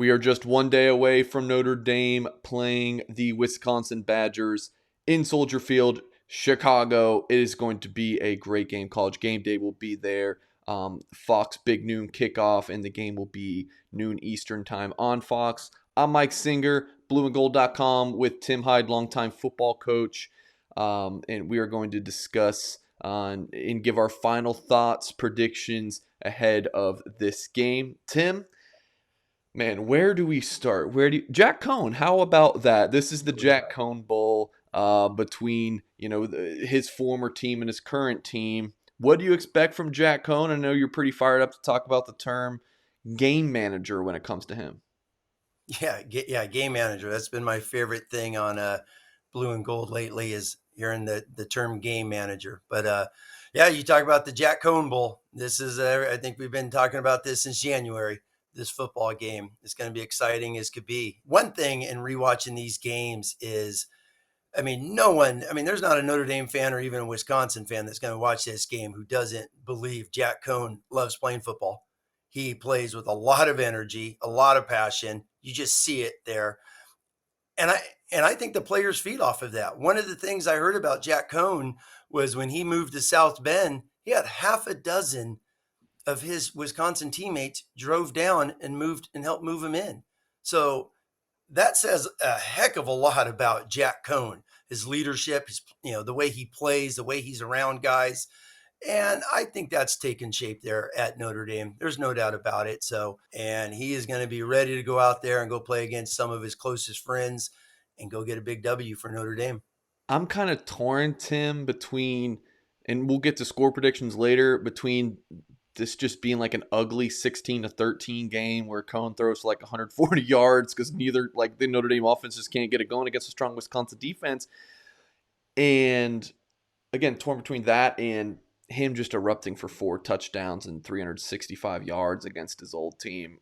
We are just one day away from Notre Dame playing the Wisconsin Badgers in Soldier Field, Chicago. It is going to be a great game. College Game Day will be there. Fox Big Noon kickoff, and the game will be noon Eastern time on Fox. I'm Mike Singer, blueandgold.com, with Tim Hyde, longtime football coach. And we are going to discuss and give our final thoughts, predictions ahead of this game. Tim, man, where do we start? Jack Coan? How about that? This is the Jack Coan Bowl between his former team and his current team. What do you expect from Jack Coan? I know you're pretty fired up to talk about the term game manager when it comes to him. Yeah, game manager. That's been my favorite thing on Blue and Gold lately, is hearing the term game manager. But yeah, you talk about the Jack Coan Bowl. This is I think we've been talking about this since January. This football game is going to be exciting as could be. One thing in rewatching these games is, there's not a Notre Dame fan or even a Wisconsin fan that's going to watch this game who doesn't believe Jack Coan loves playing football. He plays with a lot of energy, a lot of passion. You just see it there. And I think the players feed off of that. One of the things I heard about Jack Coan was when he moved to South Bend, he had half a dozen of his Wisconsin teammates drove down and helped move him in. So that says a heck of a lot about Jack Coan, his leadership, the way he plays, the way he's around guys. And I think that's taken shape there at Notre Dame. There's no doubt about it. And he is going to be ready to go out there and go play against some of his closest friends and go get a big W for Notre Dame. I'm kind of torn, Tim, between, and we'll get to score predictions later, between this just being like an ugly 16-13 game where Coan throws like 140 yards because neither, like, the Notre Dame offense just can't get it going against a strong Wisconsin defense. And again, torn between that and him just erupting for 4 touchdowns and 365 yards against his old team.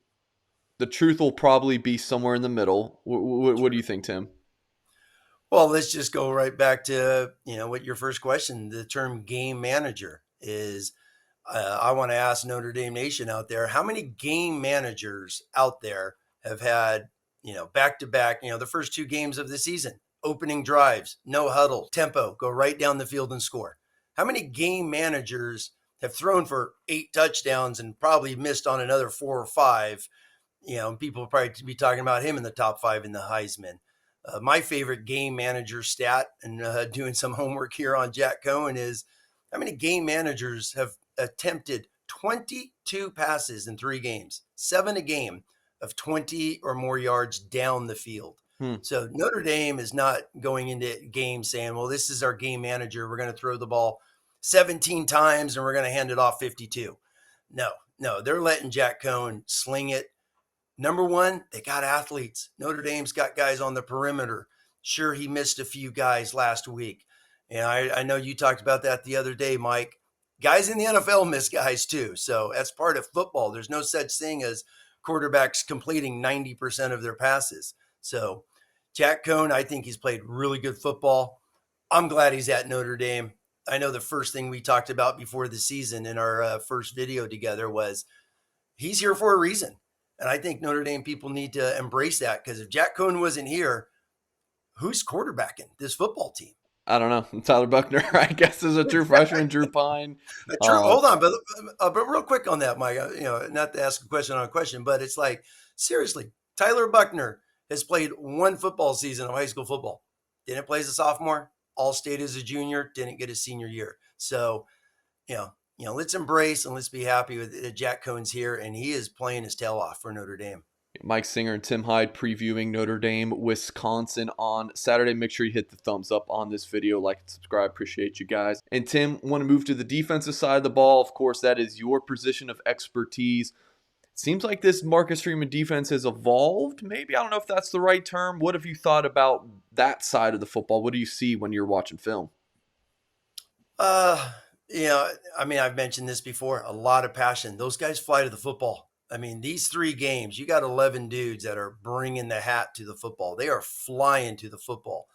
The truth will probably be somewhere in the middle. What do you think, Tim? Well, let's just go right back to, what your first question, the term game manager is. I want to ask Notre Dame Nation out there, how many game managers out there have had, back-to-back, the first 2 games of the season, opening drives, no huddle, tempo, go right down the field and score? How many game managers have thrown for 8 touchdowns and probably missed on another 4 or 5? People will probably be talking about him in the top 5 in the Heisman. My favorite game manager stat, and doing some homework here on Jack Coan, is how many game managers have attempted 22 passes in 3 games, 7 a game of 20 or more yards down the field. So Notre Dame is not going into games saying, well, this is our game manager. We're going to throw the ball 17 times and we're going to hand it off 52. No, they're letting Jack Coan sling it. Number one, they got athletes. Notre Dame's got guys on the perimeter. Sure, he missed a few guys last week. And I know you talked about that the other day, Mike. Guys in the NFL miss guys too. So that's part of football. There's no such thing as quarterbacks completing 90% of their passes. So Jack Coan, I think he's played really good football. I'm glad he's at Notre Dame. I know the first thing we talked about before the season in our first video together was he's here for a reason. And I think Notre Dame people need to embrace that, because if Jack Coan wasn't here, who's quarterbacking this football team? I don't know. Tyler Buckner, I guess, is a true freshman. Drew Pine. Hold on, but real quick on that, Mike. Not to ask a question on a question, but it's like, seriously, Tyler Buckner has played 1 football season of high school football. Didn't play as a sophomore. All-state as a junior. Didn't get a senior year. So, let's embrace and let's be happy with Jack Coan's here, and he is playing his tail off for Notre Dame. Mike Singer and Tim Hyde previewing Notre Dame, Wisconsin on Saturday. Make sure you hit the thumbs up on this video, like and subscribe. Appreciate you guys. And Tim, want to move to the defensive side of the ball. Of course, that is your position of expertise. Seems like this Marcus Freeman defense has evolved. Maybe, I don't know if that's the right term. What have you thought about that side of the football? What do you see when you're watching film? I've mentioned this before, a lot of passion. Those guys fly to the football. These 3 games, you got 11 dudes that are bringing the hat to the football. They are flying to the football.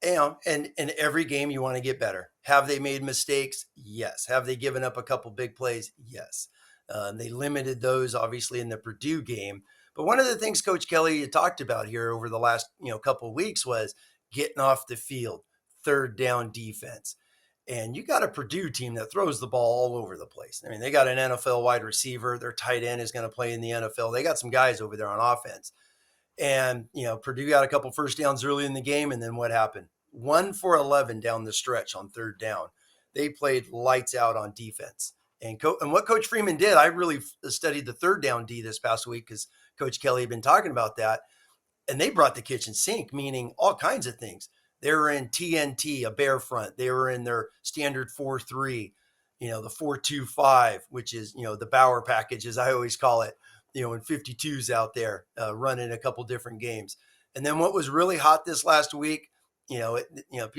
And in every game, you want to get better. Have they made mistakes? Yes. Have they given up a couple big plays? Yes. They limited those, obviously, in the Purdue game. But one of the things Coach Kelly had talked about here over the last couple of weeks was getting off the field, third down defense. And you got a Purdue team that throws the ball all over the place. I mean, they got an NFL wide receiver. Their tight end is going to play in the NFL. They got some guys over there on offense. And, Purdue got a couple first downs early in the game. And then what happened? 1 for 11 down the stretch on third down. They played lights out on defense. And what Coach Freeman did, I really studied the third down D this past week because Coach Kelly had been talking about that. And they brought the kitchen sink, meaning all kinds of things. They were in TNT, a bear front. They were in their standard 4-3, the 4-2-5, which is, the Bauer package, as I always call it, and 52s out there running a couple different games. And then what was really hot this last week, people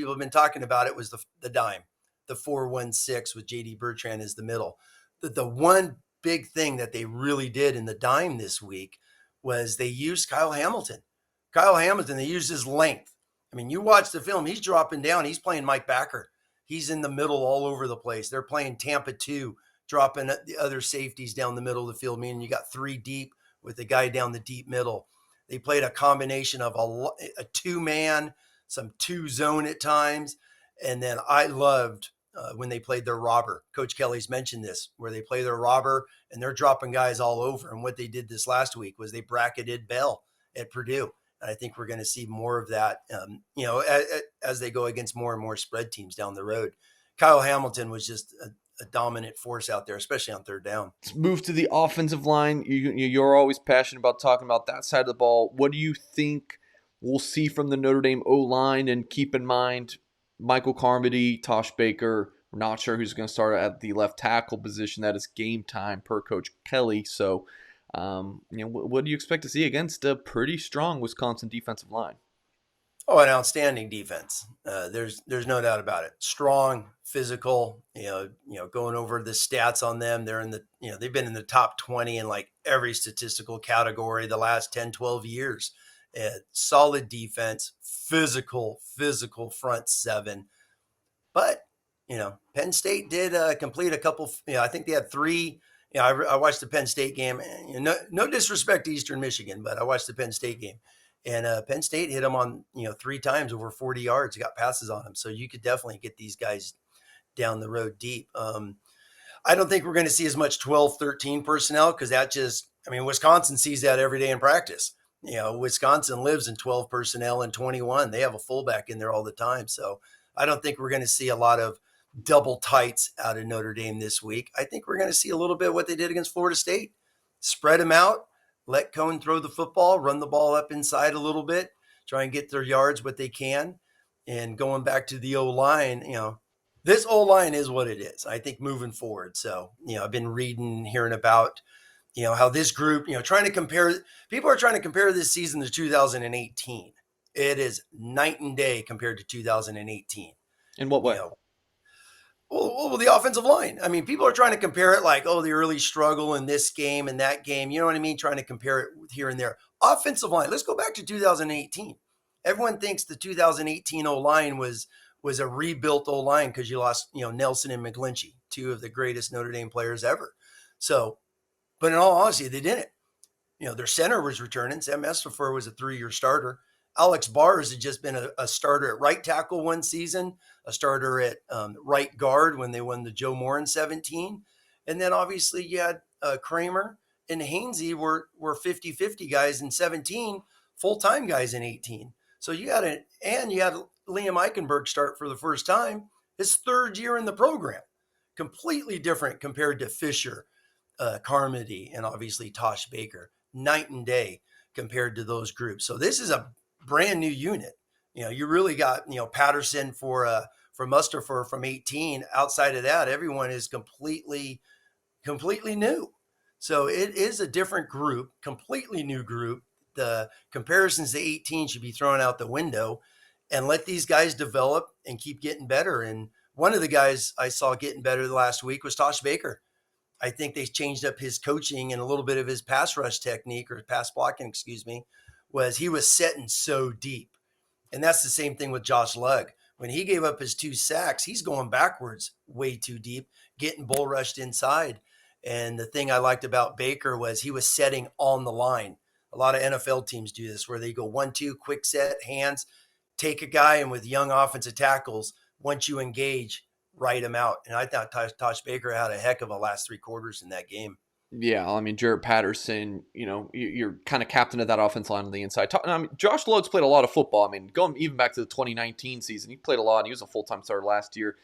have been talking about it, was the dime, the 4-1-6 with JD Bertrand as the middle. The one big thing that they really did in the dime this week was they used Kyle Hamilton. They used his length. I mean, you watch the film, he's dropping down. He's playing Mike Backer. He's in the middle all over the place. They're playing Tampa 2, dropping the other safeties down the middle of the field, meaning you got 3 deep with the guy down the deep middle. They played a combination of a 2-man, some 2-zone at times. And then I loved when they played their robber. Coach Kelly's mentioned this, where they play their robber and they're dropping guys all over. And what they did this last week was they bracketed Bell at Purdue. And I think we're going to see more of that, as they go against more and more spread teams down the road. Kyle Hamilton was just a dominant force out there, especially on third down. Let's move to the offensive line. You're always passionate about talking about that side of the ball. What do you think we'll see from the Notre Dame O-line? And keep in mind, Michael Carmody, Tosh Baker, we're not sure who's going to start at the left tackle position. That is game time per Coach Kelly. So, what do you expect to see against a pretty strong Wisconsin defensive line? Oh, an outstanding defense. There's no doubt about it. Strong, physical. Going over the stats on them, they've been in the top 20 in like every statistical category the last 10, 12 years. Solid defense, physical front seven. But Penn State did complete a couple. I think they had 3. I watched the Penn State game. No disrespect to Eastern Michigan, but I watched the Penn State game, and Penn State hit them on 3 times over 40 yards. Got passes on them, so you could definitely get these guys down the road deep. I don't think we're going to see as much 12, 13 personnel because Wisconsin sees that every day in practice. Wisconsin lives in 12 personnel and 21. They have a fullback in there all the time, so I don't think we're going to see a lot of double tights out of Notre Dame this week. I think we're going to see a little bit what they did against Florida State. Spread them out, let Coan throw the football, run the ball up inside a little bit, try and get their yards what they can. And going back to the O-line, this O-line is what it is, I think, moving forward. So, I've been reading, hearing about, how this group, people are trying to compare this season to 2018. It is night and day compared to 2018. In what way? Well, the offensive line. I mean, people are trying to compare it like, the early struggle in this game and that game. You know what I mean? Trying to compare it here and there. Offensive line. Let's go back to 2018. Everyone thinks the 2018 O-line was a rebuilt O-line because you lost, Nelson and McGlinchey, 2 of the greatest Notre Dame players ever. So, but in all honesty, they didn't. Their center was returning. Sam Estefur was a 3-year starter. Alex Bars had just been a starter at right tackle one season, a starter at right guard when they won the Joe Moore in 17. And then obviously you had Kramer and Hainsey were 50-50 guys in 17, full-time guys in 18. So you had Liam Eichenberg start for the first time, his 3rd year in the program. Completely different compared to Fisher, Carmody, and obviously Tosh Baker. Night and day compared to those groups. So this is a brand new unit. You really got, Patterson for Mustafa from 18. Outside of that, everyone is completely new. So it is a different group, completely new group. The comparisons to 18 should be thrown out the window and let these guys develop and keep getting better. And one of the guys I saw getting better last week was Tosh Baker. I think they changed up his coaching and a little bit of his pass rush technique, or pass blocking, was he was setting so deep. And that's the same thing with Josh Lugg. When he gave up his 2 sacks, he's going backwards way too deep, getting bull rushed inside. And the thing I liked about Baker was he was setting on the line. A lot of NFL teams do this where they go 1-2, quick set, hands, take a guy, and with young offensive tackles, once you engage, write him out. And I thought Tosh Baker had a heck of a last 3 quarters in that game. Yeah, I mean, Jarrett Patterson, you're kind of captain of that offense line on the inside. I mean, Josh Luggs played a lot of football. I mean, going even back to the 2019 season, he played a lot. He was a full-time starter last year.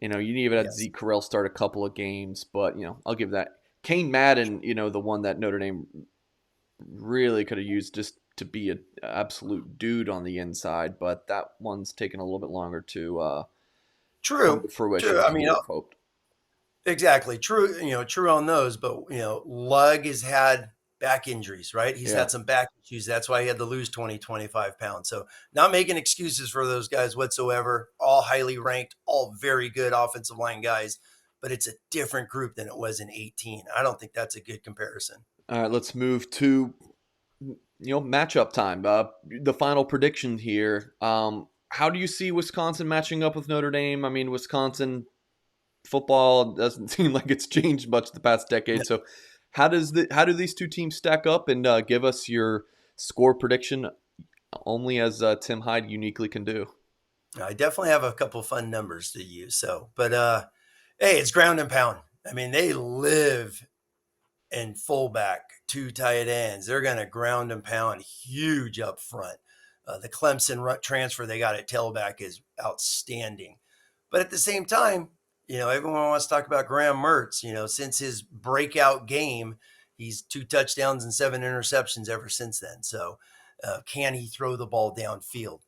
You even had Yes. Zeke Correll start a couple of games, but, I'll give that. Kane Madden, the one that Notre Dame really could have used just to be an absolute dude on the inside, but that one's taken a little bit longer to come to True. fruition True. I than mean, we would have hoped. exactly. True, true on those, but Lug has had back injuries, right? He's Yeah. had some back issues. That's why he had to lose 20, 25 pounds. So not making excuses for those guys whatsoever. All highly ranked, all very good offensive line guys, but it's a different group than it was in 18. I don't think that's a good comparison. All right, let's move to matchup time. The final prediction here. How do you see Wisconsin matching up with Notre Dame? I mean, Wisconsin football doesn't seem like it's changed much the past decade. So, how do these two teams stack up? And give us your score prediction, only as Tim Hyde uniquely can do. I definitely have a couple of fun numbers to use. So, but hey, it's ground and pound. I mean, they live and fullback, 2 tight ends. They're going to ground and pound huge up front. The Clemson transfer they got at tailback is outstanding. But at the same time, everyone wants to talk about Graham Mertz. Since his breakout game, he's 2 touchdowns and 7 interceptions ever since then. So can he throw the ball downfield?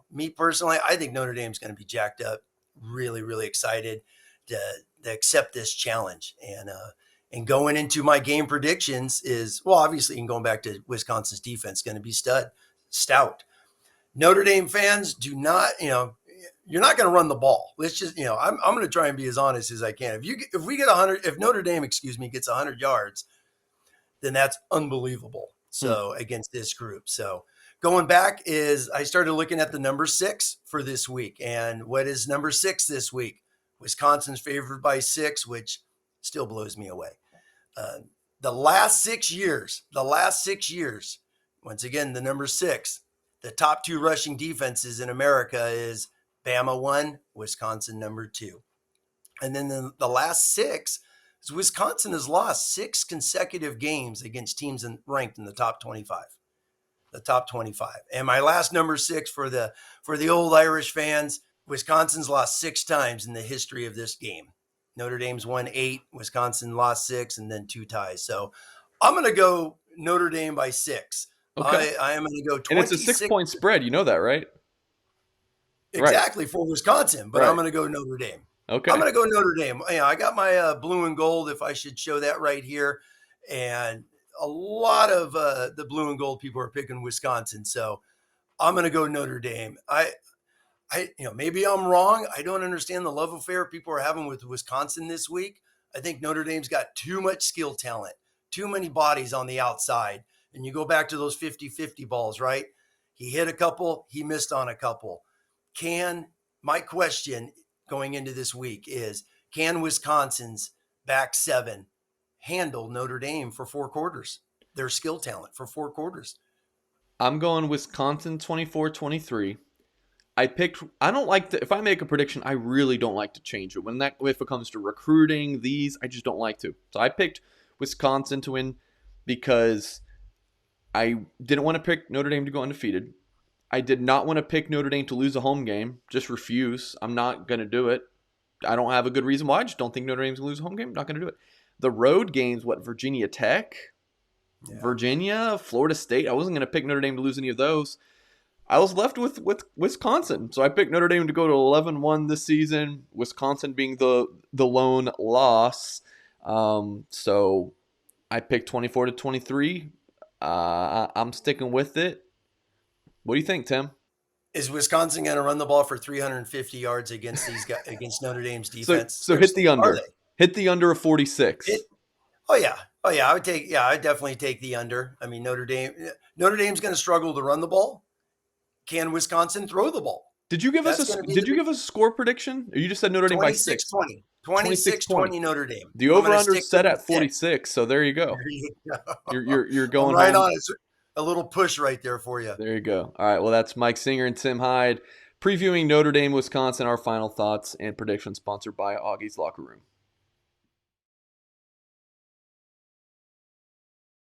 Me personally, I think Notre Dame's going to be jacked up, really, really excited to accept this challenge. And going into my game predictions is, well, obviously, and going back to Wisconsin's defense, going to be stout. Notre Dame fans do not, you're not going to run the ball. Let's just, I'm going to try and be as honest as I can. If we get 100, if Notre Dame, gets 100 yards, then that's unbelievable. So against this group. So going back is I started looking at the number 6 for this week. And what is number 6 this week? Wisconsin's favored by 6, which still blows me away. The last 6 years, once again, the number 6, the top 2 rushing defenses in America is Bama 1, Wisconsin number 2. And then the last 6, Wisconsin has lost 6 consecutive games against teams ranked in the top 25. The top 25. And my last number 6 for the old Irish fans, Wisconsin's lost 6 times in the history of this game. Notre Dame's won 8, Wisconsin lost 6, and then 2 ties. So I'm going to go Notre Dame by 6. Okay. I am going to go 26. And it's a 6-point spread. You know that, right? Exactly, right. For Wisconsin, but right. I'm going to go Notre Dame. Okay. I'm going to go Notre Dame. I got my blue and gold, if I should show that right here. And a lot of the blue and gold people are picking Wisconsin. So I'm going to go Notre Dame. Maybe I'm wrong. I don't understand the love affair people are having with Wisconsin this week. I think Notre Dame's got too much skill talent, too many bodies on the outside. And you go back to those 50-50 balls, right? He hit a couple, he missed on a couple. My question going into this week is, can Wisconsin's back 7 handle Notre Dame for 4 quarters? Their skill talent for 4 quarters. I'm going Wisconsin 24-23. I don't like to, if I make a prediction, I really don't like to change it. If it comes to recruiting, I just don't like to. So I picked Wisconsin to win because I didn't want to pick Notre Dame to go undefeated. I did not want to pick Notre Dame to lose a home game. Just refuse. I'm not going to do it. I don't have a good reason why. I just don't think Notre Dame's going to lose a home game. I'm not going to do it. The road games, Virginia Tech, Virginia, Florida State. I wasn't going to pick Notre Dame to lose any of those. I was left with Wisconsin. So I picked Notre Dame to go to 11-1 this season, Wisconsin being the lone loss. So I picked 24-23. I'm sticking with it. What do you think, Tim? Is Wisconsin going to run the ball for 350 yards against these guys, against Notre Dame's defense? So hit the under. Hit the under of 46. I'd definitely take the under. I mean, Notre Dame's going to struggle to run the ball. Can Wisconsin throw the ball? Did you give us a score prediction? Or you just said Notre Dame by 6? 26-20. 26-20 Notre Dame. The over-under set at 46, so there you go. There you go. You're going right on it. a little push right there for you. There you go. All right. Well, that's Mike Singer and Tim Hyde previewing Notre Dame, Wisconsin. Our final thoughts and predictions sponsored by Augie's Locker Room.